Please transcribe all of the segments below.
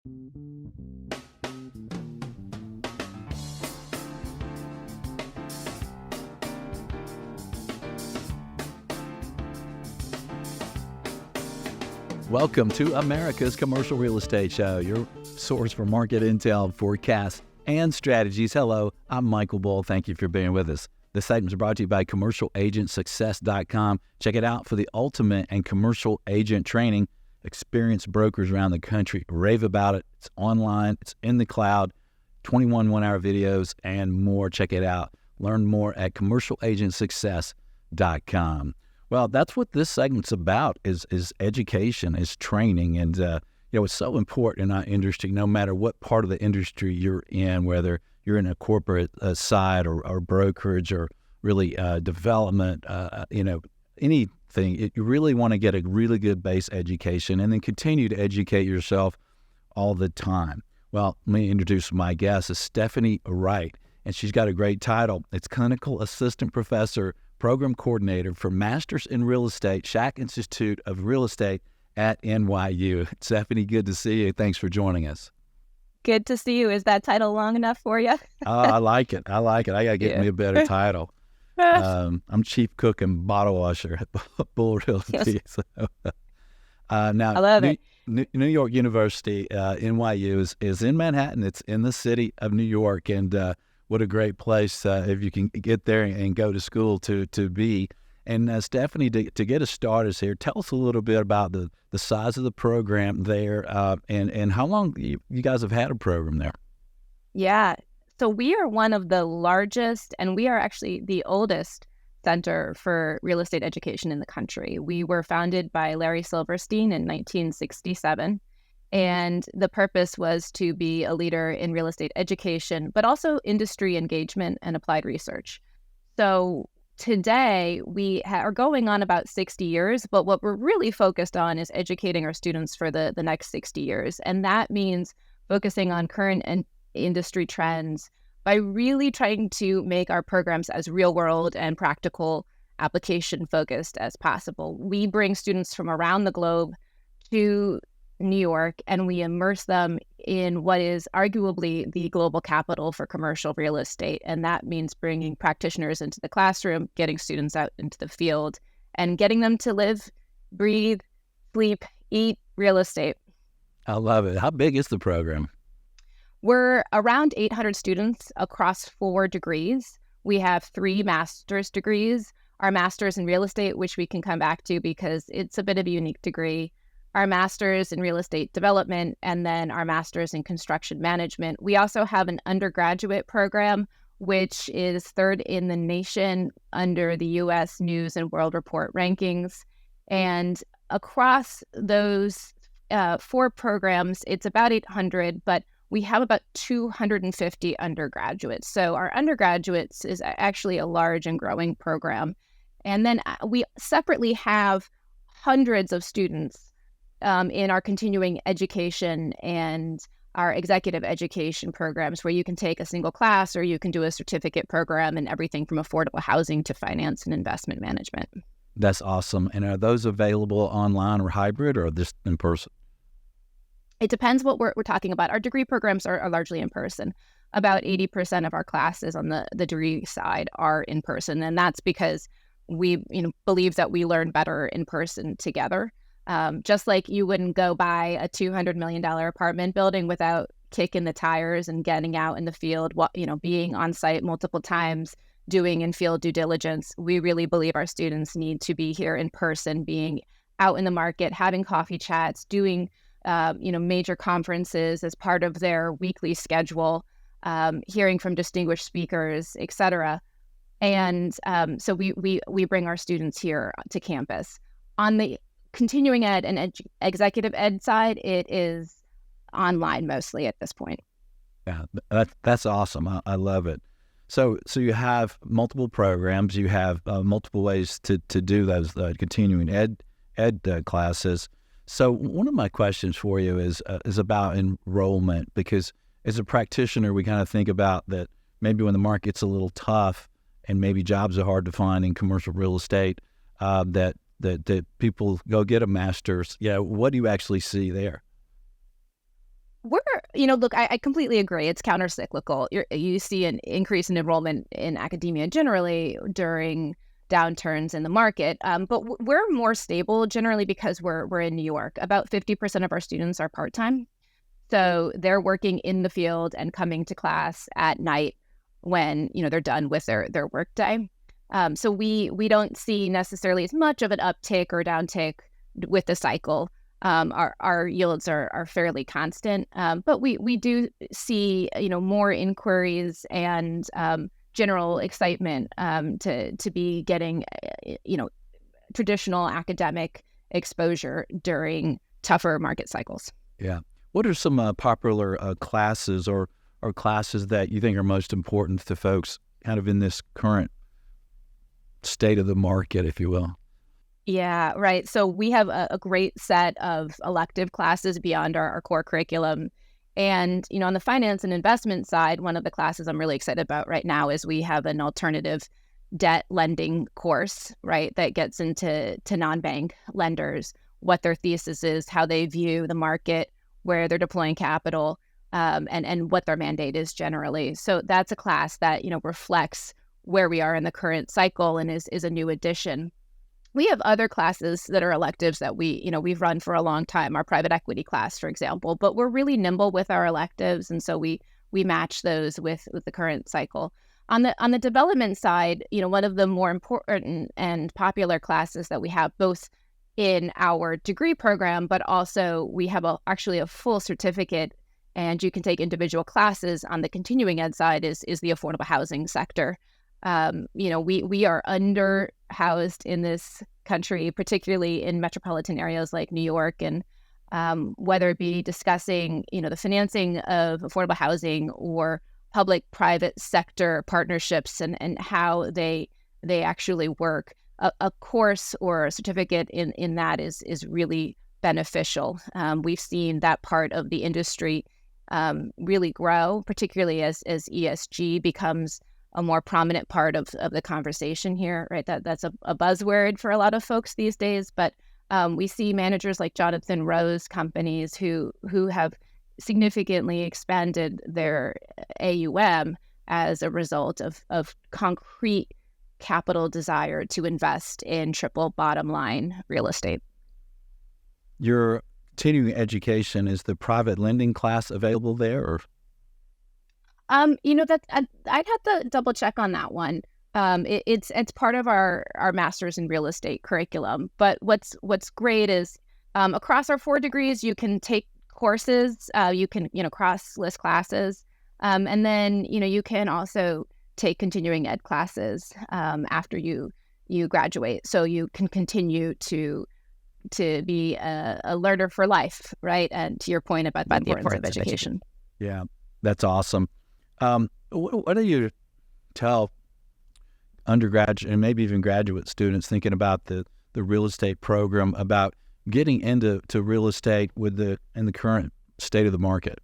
Welcome to America's Commercial Real Estate Show, your source for market intel, forecasts, and strategies. Hello, I'm Michael Bull. Thank you for being with us. This segment is brought to you by CommercialAgentSuccess.com. Check it out for the ultimate and commercial agent training. Experienced brokers around the country rave about it. It's online, it's in the cloud, 21 one-hour videos, and more. Check it out. Learn more at CommercialAgentSuccess.com. Well, that's what this segment's about, is education, is training. And, it's so important in our industry, no matter what part of the industry you're in, whether you're in a corporate side or brokerage or really development, anything. You really want to get a really good base education and then continue to educate yourself all the time. Well, let me introduce my guest, is Stephanie Wright, and she's got a great title. It's Clinical Assistant Professor, Program Coordinator for Masters in Real Estate, Schack Institute of Real Estate at NYU. Stephanie, good to see you. Thanks for joining us. Good to see you. Is that title long enough for you? I like it. I got to get me a better title. I'm chief cook and bottle washer at Bull Realty. So, now, I love it. New York University, NYU, is in Manhattan. It's in the city of New York, and what a great place if you can get there and go to school to be. And Stephanie, to get us started here, tell us a little bit about the size of the program there and how long you guys have had a program there. Yeah. So we are one of the largest, and we are actually the oldest center for real estate education in the country. We were founded by Larry Silverstein in 1967. And the purpose was to be a leader in real estate education, but also industry engagement and applied research. So today we are going on about 60 years, but what we're really focused on is educating our students for the next 60 years. And that means focusing on current and industry trends by really trying to make our programs as real world and practical application focused as possible. We bring students from around the globe to New York, and we immerse them in what is arguably the global capital for commercial real estate. And that means bringing practitioners into the classroom, getting students out into the field, and getting them to live, breathe, sleep, eat real estate. I love it. How big is the program? We're around 800 students across 4 degrees. We have 3 master's degrees. Our master's in real estate, which we can come back to because it's a bit of a unique degree, our master's in real estate development, and then our master's in construction management. We also have an undergraduate program, which is 3rd in the nation under the U.S. News and World Report rankings. And across those 4 programs, it's about 800, but we have about 250 undergraduates. So our undergraduates is actually a large and growing program. And then we separately have hundreds of students in our continuing education and our executive education programs, where you can take a single class or you can do a certificate program, and everything from affordable housing to finance and investment management. That's awesome. And are those available online or hybrid, or just in person? It depends what we're talking about. Our degree programs are largely in person. About 80% of our classes on the degree side are in person. And that's because we believe that we learn better in person together. Just like you wouldn't go buy a $200 million apartment building without kicking the tires and getting out in the field, being on site multiple times, doing in-field due diligence. We really believe our students need to be here in person, being out in the market, having coffee chats, doing major conferences as part of their weekly schedule, hearing from distinguished speakers, et cetera. And so we bring our students here to campus. On the continuing ed and executive ed side, it is online mostly at this point. Yeah, that's awesome. I love it. So you have multiple programs. You have multiple ways to do those continuing ed classes. So one of my questions for you is about enrollment, because as a practitioner, we kind of think about that maybe when the market's a little tough and maybe jobs are hard to find in commercial real estate, that people go get a master's. Yeah, what do you actually see there? We're Look, I completely agree. It's countercyclical. You see an increase in enrollment in academia generally during downturns in the market, but we're more stable generally because we're in New York. About 50% of our students are part-time, so they're working in the field and coming to class at night when they're done with their work day. So we don't see necessarily as much of an uptick or downtick with the cycle. Our yields are fairly constant, but we do see more inquiries and general excitement to be getting traditional academic exposure during tougher market cycles. Yeah. What are some popular classes or classes that you think are most important to folks kind of in this current state of the market, if you will? Yeah, right. So we have a great set of elective classes beyond our core curriculum. And, on the finance and investment side, one of the classes I'm really excited about right now is we have an alternative debt lending course, right, that gets into non-bank lenders, what their thesis is, how they view the market, where they're deploying capital, and what their mandate is generally. So that's a class that, reflects where we are in the current cycle and is a new addition. We have other classes that are electives that we've run for a long time, our private equity class, for example, but we're really nimble with our electives. And so we match those with the current cycle. On the development side, one of the more important and popular classes that we have both in our degree program, but also we have actually a full certificate and you can take individual classes on the continuing ed side is the affordable housing sector. We are underhoused in this country, particularly in metropolitan areas like New York, and whether it be discussing, the financing of affordable housing or public-private sector partnerships and how they actually work. A course or a certificate in that is really beneficial. We've seen that part of the industry really grow, particularly as ESG becomes a more prominent part of the conversation here, right? That's a buzzword for a lot of folks these days, but we see managers like Jonathan Rowe's companies who have significantly expanded their AUM as a result of concrete capital desire to invest in triple bottom line real estate. Your continuing education, is the private lending class available there? Or that I'd have to double check on that one. It's part of our master's in real estate curriculum. But what's great is across our 4 degrees, you can take courses, you can cross list classes, and then you can also take continuing ed classes after you graduate, so you can continue to be a learner for life, right? And to your point about the importance of education. Yeah, that's awesome. What do you tell undergraduate and maybe even graduate students thinking about the real estate program about getting into real estate in the current state of the market?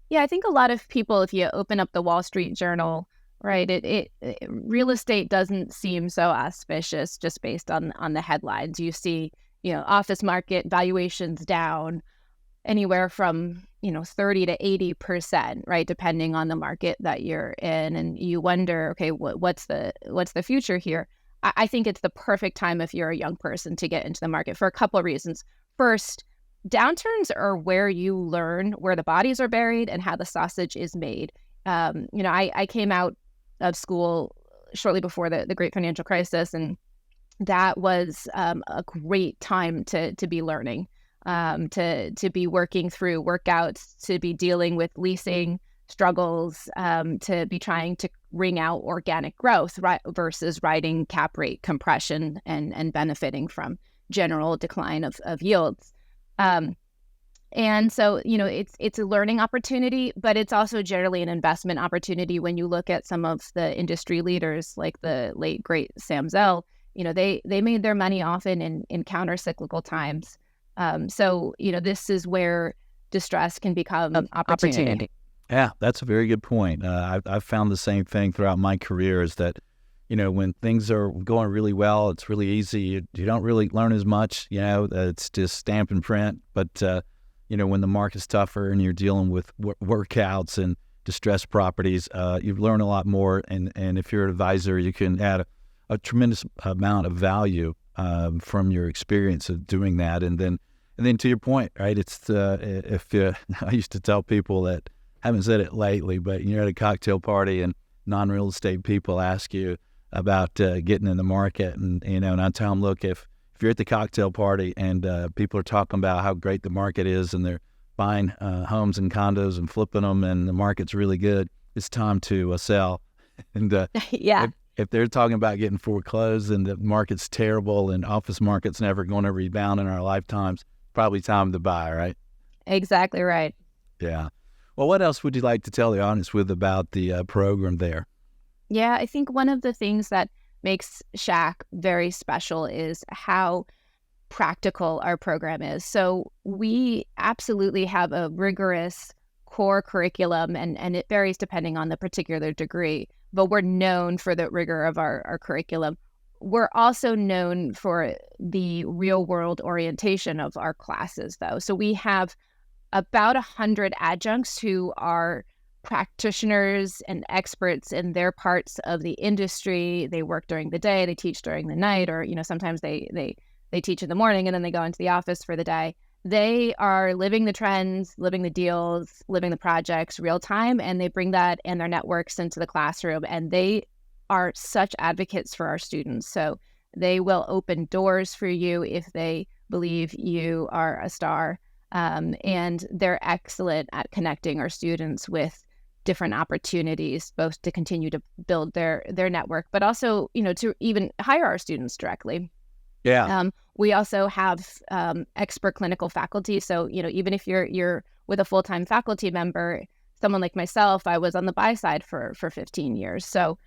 Yeah, I think a lot of people, if you open up the Wall Street Journal, right, it real estate doesn't seem so auspicious just based on the headlines. You see, office market valuations down anywhere from 30 to 80%, right, depending on the market that you're in, and you wonder, okay, what's the future here? I think it's the perfect time if you're a young person to get into the market for a couple of reasons. First, downturns are where you learn where the bodies are buried and how the sausage is made. I came out of school shortly before the great financial crisis, and that was a great time to be learning, to be working through workouts, to be dealing with leasing struggles, to be trying to wring out organic growth, right, versus riding cap rate compression and benefiting from general decline of yields. And so, it's a learning opportunity, but it's also generally an investment opportunity. When you look at some of the industry leaders, like the late, great Sam Zell, they made their money often in counter-cyclical times. So, this is where distress can become an opportunity. Yeah, that's a very good point. I've found the same thing throughout my career is that, when things are going really well, it's really easy. You don't really learn as much, it's just stamp and print. But, when the market's tougher and you're dealing with workouts and distressed properties, you learn a lot more. And if you're an advisor, you can add a tremendous amount of value from your experience of doing that. And then to your point, right? It's I used to tell people that, haven't said it lately, but you're at a cocktail party and non-real estate people ask you about getting in the market, and and I tell them, look, if you're at the cocktail party and people are talking about how great the market is and they're buying homes and condos and flipping them and the market's really good, it's time to sell. And Yeah. if they're talking about getting foreclosed and the market's terrible and office market's never going to rebound in our lifetimes, probably time to buy, right? Exactly right. Yeah. Well, what else would you like to tell the audience about the program there? Yeah, I think one of the things that makes Schack very special is how practical our program is. So we absolutely have a rigorous core curriculum, and it varies depending on the particular degree, but we're known for the rigor of our curriculum. We're also known for the real world orientation of our classes, though. So we have about 100 adjuncts who are practitioners and experts in their parts of the industry. They work during the day, they teach during the night, or sometimes they teach in the morning and then they go into the office for the day. They are living the trends, living the deals, living the projects real time, and they bring that and their networks into the classroom, and they are such advocates for our students. So they will open doors for you if they believe you are a star. And they're excellent at connecting our students with different opportunities, both to continue to build their network, but also, to even hire our students directly. Yeah. We also have expert clinical faculty. So, even if you're with a full-time faculty member, someone like myself, I was on the buy side for 15 years. So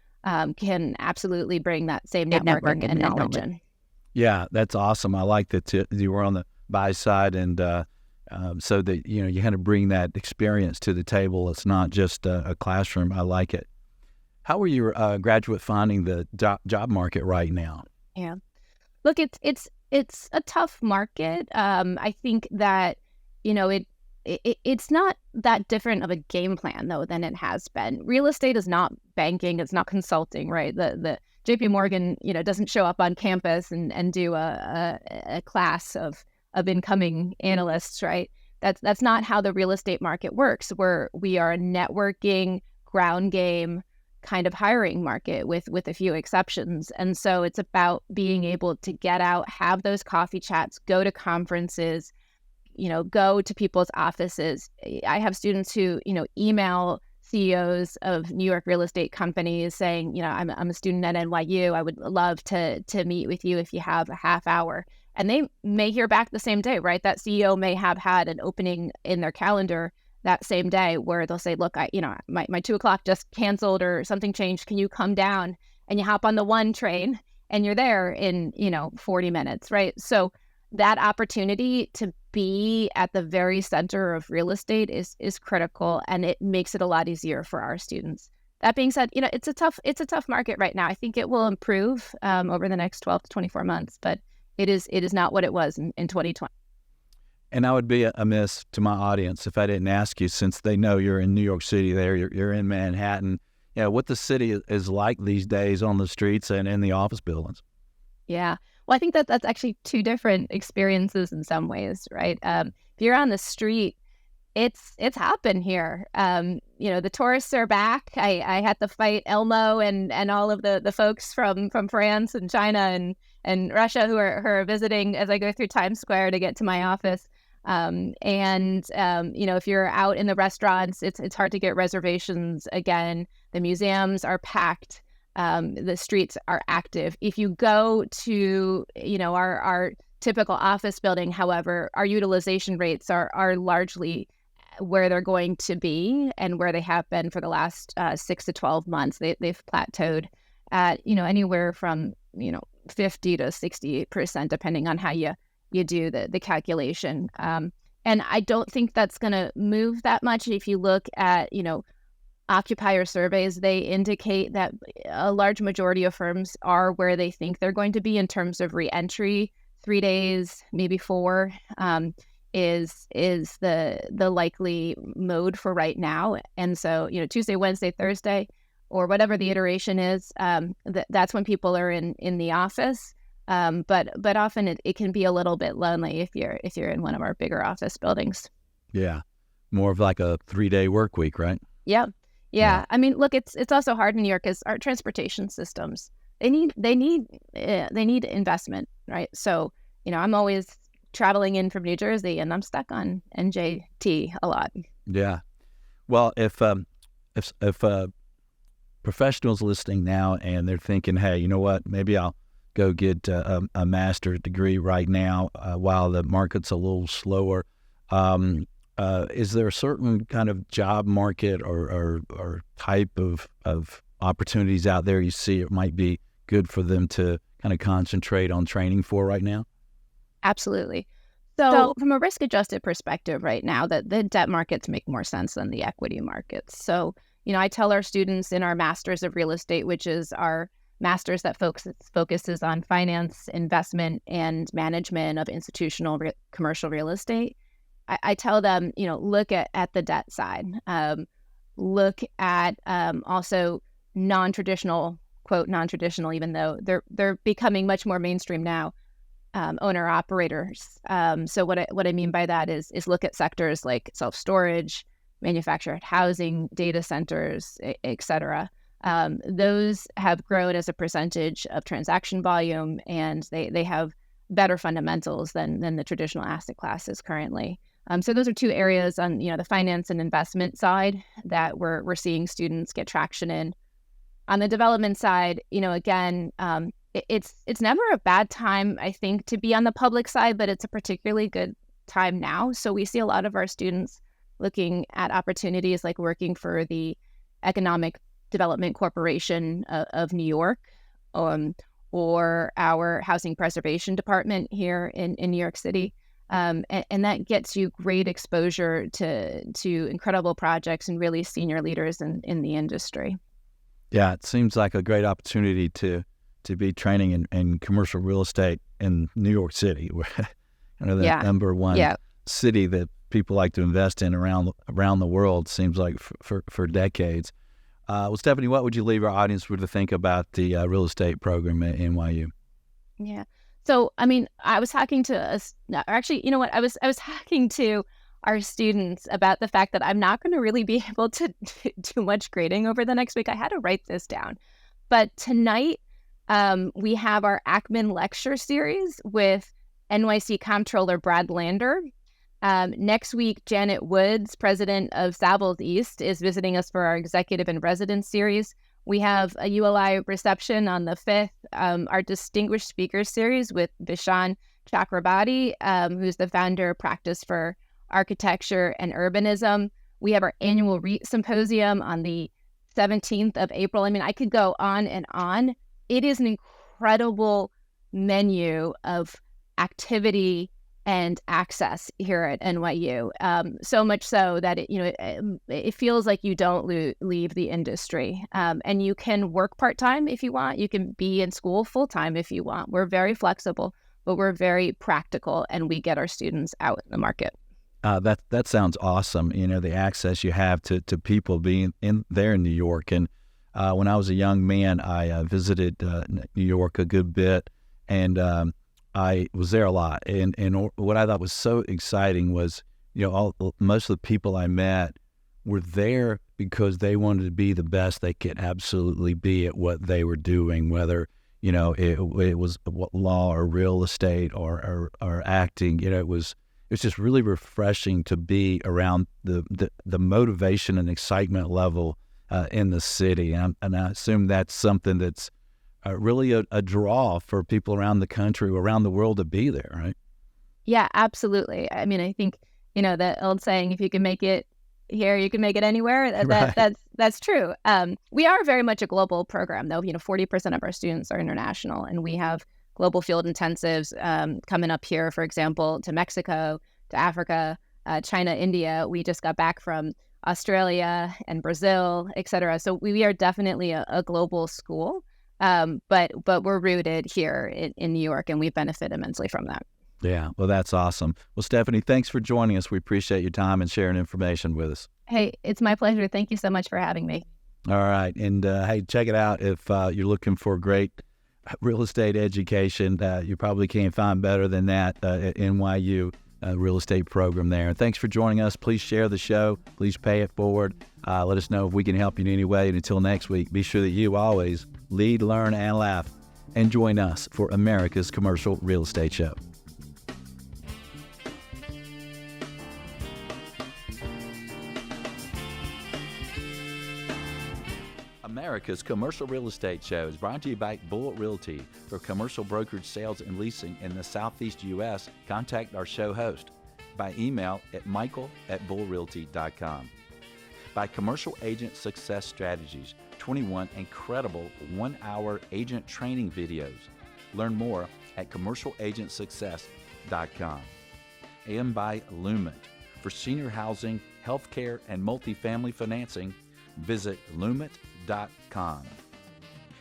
can absolutely bring that same network and knowledge in. Yeah, that's awesome. I like that you were on the buy side, and so that you kind of bring that experience to the table. It's not just a classroom. I like it. How are your graduate finding the job market right now? Yeah, look, it's a tough market. I think that it's not that different of a game plan though than it has been. Real estate is not banking. It's not consulting, right? The JP Morgan doesn't show up on campus and do a class of incoming analysts, right? That's not how the real estate market works. We are a networking, ground game kind of hiring market with a few exceptions. And so it's about being able to get out, have those coffee chats, go to conferences, go to people's offices. I have students who, email CEOs of New York real estate companies saying, I'm a student at NYU. I would love to meet with you if you have a half hour. And they may hear back the same day, right? That CEO may have had an opening in their calendar that same day where they'll say, look, my 2:00 just canceled or something changed. Can you come down? And you hop on the one train and you're there in, 40 minutes, right? So that opportunity to be at the very center of real estate is critical, and it makes it a lot easier for our students. That being said, it's a tough market right now. I think it will improve over the next 12 to 24 months, but it is not what it was in 2020. And I would be amiss to my audience if I didn't ask you, since they know you're in New York City there, you're in Manhattan, what the city is like these days on the streets and in the office buildings. Yeah. Well, I think that's actually two different experiences in some ways, right? If you're on the street, it's hopping here. The tourists are back. I had to fight Elmo and all of the folks from France and China and Russia who are visiting as I go through Times Square to get to my office. If you're out in the restaurants, it's hard to get reservations again. The museums are packed. The streets are active. If you go to, our typical office building, however, our utilization rates are largely where they're going to be and where they have been for the last 6 to 12 months. They've plateaued at, anywhere from, 50 to 68%, depending on how you do the calculation. And I don't think that's going to move that much. If you look at, occupier surveys, they indicate that a large majority of firms are where they think they're going to be in terms of reentry, 3 days, maybe 4. is the likely mode for right now. And so, Tuesday, Wednesday, Thursday, or whatever the iteration is, that's when people are in the office. But often it can be a little bit lonely if you're in one of our bigger office buildings. Yeah. More of like a 3-day work week, right? Yeah. Yeah. Yeah. I mean, look, it's also hard in New York because our transportation systems, they need investment, right? So, I'm always traveling in from New Jersey and I'm stuck on NJT a lot. Yeah. Well, if professionals listening now and they're thinking, hey, you know what, maybe I'll go get a master's degree right now while the market's a little slower. Is there a certain kind of job market or type of opportunities out there you see it might be good for them to kind of concentrate on training for right now? Absolutely. So from a risk-adjusted perspective right now, that the debt markets make more sense than the equity markets. So, I tell our students in our Masters of Real Estate, which is our master's that focuses on finance, investment, and management of institutional commercial real estate. I tell them, look at the debt side. Look at also non-traditional, quote, non-traditional, even though they're becoming much more mainstream now, owner operators. So what I mean by that is look at sectors like self-storage, manufactured housing, data centers, et cetera. Those have grown as a percentage of transaction volume, and they have better fundamentals than the traditional asset classes currently. So those are two areas on the finance and investment side that we're seeing students get traction in. On the development side, again, it's never a bad time, I think, to be on the public side, but it's a particularly good time now. So we see a lot of our students looking at opportunities like working for the Economic Development Corporation of New York, or our Housing Preservation Department here in New York City. And that gets you great exposure to incredible projects and really senior leaders in the industry. Yeah, it seems like a great opportunity to be training in commercial real estate in New York City, where the number one city that people like to invest in around the world, seems like for decades. Well, Stephanie, what would you leave our audience with to think about the real estate program at NYU? Yeah. So, I mean, I was talking to us. Actually, you know what? I was talking to our students about the fact that I'm not going to really be able to do much grading over the next week. I had to write this down. But tonight, we have our Ackman lecture series with NYC Comptroller Brad Lander. Next week, Janet Woods, president of Savills East, is visiting us for our Executive in Residence series. We have a ULI reception on the 5th, our Distinguished Speakers series with Vishaan Chakrabarti, who's the founder of Practice for Architecture and Urbanism. We have our annual REIT symposium on the 17th of April. I mean, I could go on and on. It is an incredible menu of activity and access here at NYU. So much so that it feels like you don't leave the industry. And you can work part-time if you want. You can be in school full-time if you want. We're very flexible, but we're very practical, and we get our students out in the market. That sounds awesome. The access you have to people being there in New York. And when I was a young man, I visited New York a good bit, and I was there a lot. And what I thought was so exciting was, most of the people I met were there because they wanted to be the best they could absolutely be at what they were doing, whether it was law or real estate or acting. It was just really refreshing to be around the motivation and excitement level in the city. And I assume that's something that's really a draw for people around the country, around the world, to be there, right? Yeah, absolutely. I mean, I think, the old saying, if you can make it here, you can make it anywhere. That's true. We are very much a global program, though. 40% of our students are international, and we have global field intensives coming up here, for example, to Mexico, to Africa, China, India. We just got back from Australia and Brazil, et cetera. So we are definitely a global school. But we're rooted here in New York, and we benefit immensely from that. Yeah, well, that's awesome. Well, Stephanie, thanks for joining us. We appreciate your time and sharing information with us. Hey, it's my pleasure. Thank you so much for having me. All right. And hey, check it out. If you're looking for great real estate education, you probably can't find better than that at NYU real estate program there. And thanks for joining us. Please share the show. Please pay it forward. Let us know if we can help you in any way. And until next week, be sure that you always lead, learn, and laugh. And join us for America's Commercial Real Estate Show. America's Commercial Real Estate Show is brought to you by Bullet Realty. For commercial brokerage sales and leasing in the Southeast U.S., contact our show host by email at michael@bullrealty.com. By Commercial Agent Success Strategies, 21 incredible one-hour agent training videos. Learn more at commercialagentsuccess.com. And by Lument. For senior housing, healthcare, and multifamily financing, visit lument.com.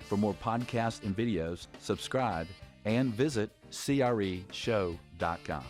For more podcasts and videos, subscribe and visit creshow.com.